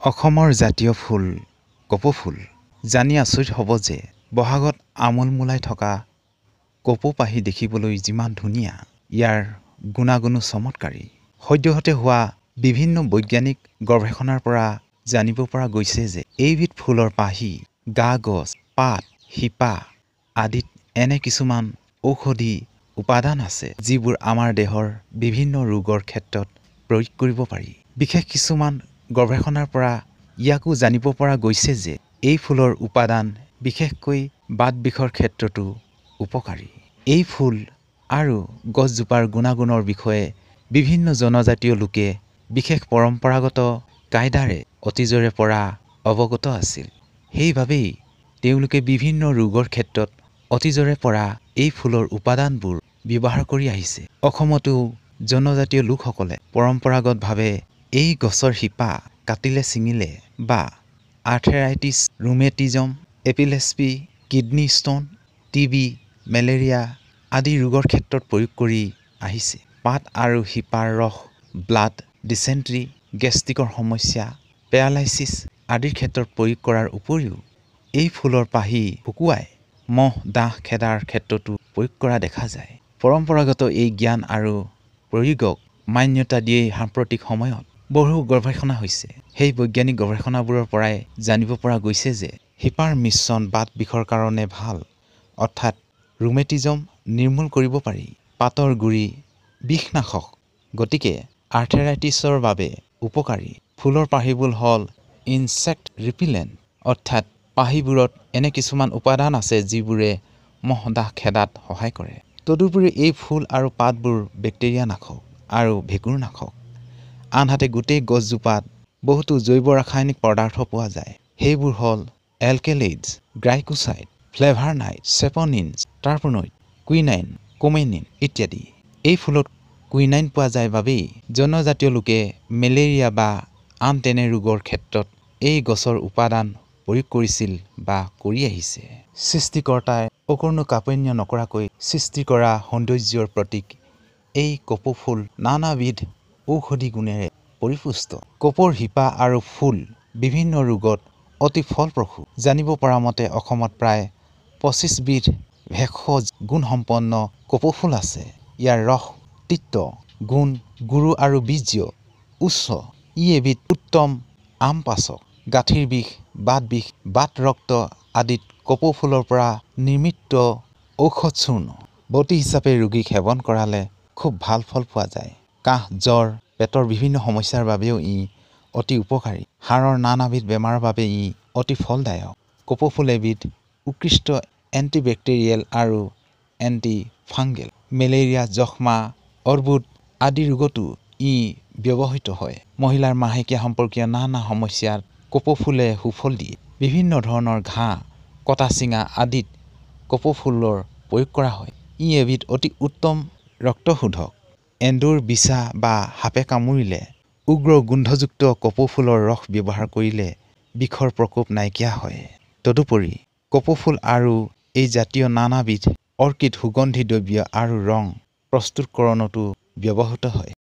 অসমৰ জাতীয় ফুল কপৌ ফুল। জানি আচৰিত হ'ব যে বহাগত আমোলমোলাই থকা কপৌ পাহি দেখিবলৈ যিমান ধুনীয়া, ইয়াৰ গুণাগুণো চমৎকাৰী। সদ্যহতে হোৱা বিভিন্ন বৈজ্ঞানিক গৱেষণাৰ পৰা জানিব পৰা গৈছে যে এইবিধ ফুলৰ পাহি, গা-গছ, পাত, শিপা আদিত এনে কিছুমান ঔষধি উপাদান আছে যিবোৰ আমাৰ দেহৰ বিভিন্ন ৰোগৰ ক্ষেত্ৰত প্ৰয়োগ কৰিব পাৰি। বিশেষ কিছুমান গৱেষণাৰ পৰা ইয়াকো জানিব পৰা গৈছে যে এই ফুলৰ উপাদান বিশেষকৈ বাত বিষৰ ক্ষেত্ৰতো উপকাৰী। এই ফুল আৰু গছজোপাৰ গুণাগুণৰ বিষয়ে বিভিন্ন জনজাতীয় লোকে বিশেষ পৰম্পৰাগত কায়দাৰে অতীজৰে পৰা অৱগত আছিল। সেইবাবেই তেওঁলোকে বিভিন্ন ৰোগৰ ক্ষেত্ৰত অতীজৰে পৰা এই ফুলৰ উপাদানবোৰ ব্যৱহাৰ কৰি আহিছে। অসমতো জনজাতীয় লোকসকলে পৰম্পৰাগতভাৱে এই গছৰ শিপা কাটিলে ছিঙিলে বা arthritis, rheumatism, epilepsy, kidney stone, TB, malaria আদি ৰোগৰ ক্ষেত্ৰত প্ৰয়োগ কৰি আহিছে। পাত আৰু শিপাৰ ৰস ব্লাড, ডিচেণ্ট্ৰি, গেষ্ট্ৰিকৰ সমস্যা, পেৰালাইচিছ আদিৰ ক্ষেত্ৰত প্ৰয়োগ কৰাৰ উপৰিও এই ফুলৰ পাহি শুকুৱাই মহ ডাঁহ খেদাৰ ক্ষেত্ৰতো প্ৰয়োগ কৰা দেখা যায়। পৰম্পৰাগত এই জ্ঞান আৰু প্ৰয়োগক মান্যতা দিয়েই সাম্প্ৰতিক সময়ত বহু গৱেষণা হৈছে। সেই বৈজ্ঞানিক গৱেষণাবোৰৰ পৰাই জানিব পৰা গৈছে যে শিপাৰ মিশ্ৰণ বাত বিষৰ কাৰণে ভাল, অৰ্থাৎ ৰুমেটিজম নিৰ্মূল কৰিব পাৰি। পাতৰ গুৰি বিষনাশক, গতিকে আৰ্থৰাইটিছৰ বাবে উপকাৰী। ফুলৰ পাহিবোৰ হ'ল ইনচেক্ট ৰিপিলেণ্ট, অৰ্থাৎ পাহিবোৰত এনে কিছুমান উপাদান আছে যিবোৰে মহ ডাঁহ খেদাত সহায় কৰে। তদুপৰি এই ফুল আৰু পাতবোৰ বেক্টেৰিয়া নাশক আৰু ভেঁকুৰ নাশক। আনহাতে গোটেই গছজোপাত বহুতো জৈৱ ৰাসায়নিক পদাৰ্থ পোৱা যায়। সেইবোৰ হ'ল এলকেলইডছ, গ্লাইকোচাইড, ফ্লেভান'ইড, চেপনিনছ, টাৰ্পনইড, কুইনাইন, কুমেনিন ইত্যাদি। এই ফুলত কুইনাইন পোৱা যায় বাবেই জনজাতীয় লোকে মেলেৰিয়া বা আন তেনে ৰোগৰ ক্ষেত্ৰত এই গছৰ উপাদান প্ৰয়োগ কৰিছিল বা কৰি আহিছে। সৃষ্টিকৰ্তাই অকণো কাপন্য নকৰাকৈ সৃষ্টি কৰা সৌন্দৰ্যৰ প্ৰতীক এই কপৌ ফুল নানাবিধ ঔষধি গুণেৰে পৰিপুষ্ট। কপৌৰ শিপা আৰু ফুল বিভিন্ন ৰোগত অতি ফলপ্ৰসূ। জানিব পৰা মতে অসমত প্ৰায় ২৫ বিধ ভেষজ গুণসম্পন্ন কপৌ ফুল আছে। ইয়াৰ ৰস তিক্ত, গুণ গুৰু আৰু বীৰ্য উচ্চ। ই এবিধ উত্তম আমপাচক। গাঁঠিৰ বিষ, বাত বিষ, বাত ৰক্ত আদিত কপৌ ফুলৰ পৰা নিৰ্মিত ঔষধ চূৰ্ণ বটি হিচাপে ৰোগীক সেৱন কৰালে খুব ভাল ফল পোৱা যায়। কাহ, জ্বৰ, পেটৰ বিভিন্ন সমস্যাৰ বাবেও ই অতি উপকাৰী। হাড়ৰ নানাবিধ বেমাৰৰ বাবে ই অতি ফলদায়ক। কপৌ ফুল এবিধ উৎকৃষ্ট এণ্টিবেক্টেৰিয়েল আৰু এণ্টি ফাংগেল। মেলেৰিয়া, যক্ষ্মা, অৰ্বুদ আদি ৰোগতো ই ব্যৱহৃত হয়। মহিলাৰ মাহেকীয়া সম্পৰ্কীয় নানা সমস্যাত কপৌ ফুলে সুফল দিয়ে। বিভিন্ন ধৰণৰ ঘাঁ, কটা ছিঙা আদিত কপৌ ফুলৰ প্ৰয়োগ কৰা হয়। ই এবিধ অতি উত্তম ৰক্তশোধক। এন্দুৰ, বিছা বা সাপে কামুৰিলে উগ্ৰ গোন্ধযুক্ত কপৌ ফুলৰ ৰস ব্যৱহাৰ কৰিলে বিষৰ প্ৰকোপ নাইকিয়া হয়। তদুপৰি কপৌ ফুল আৰু এই জাতীয় নানাবিধ অৰ্কিড সুগন্ধি দ্ৰব্য আৰু ৰং প্ৰস্তুতকৰণতো ব্যৱহৃত হয়।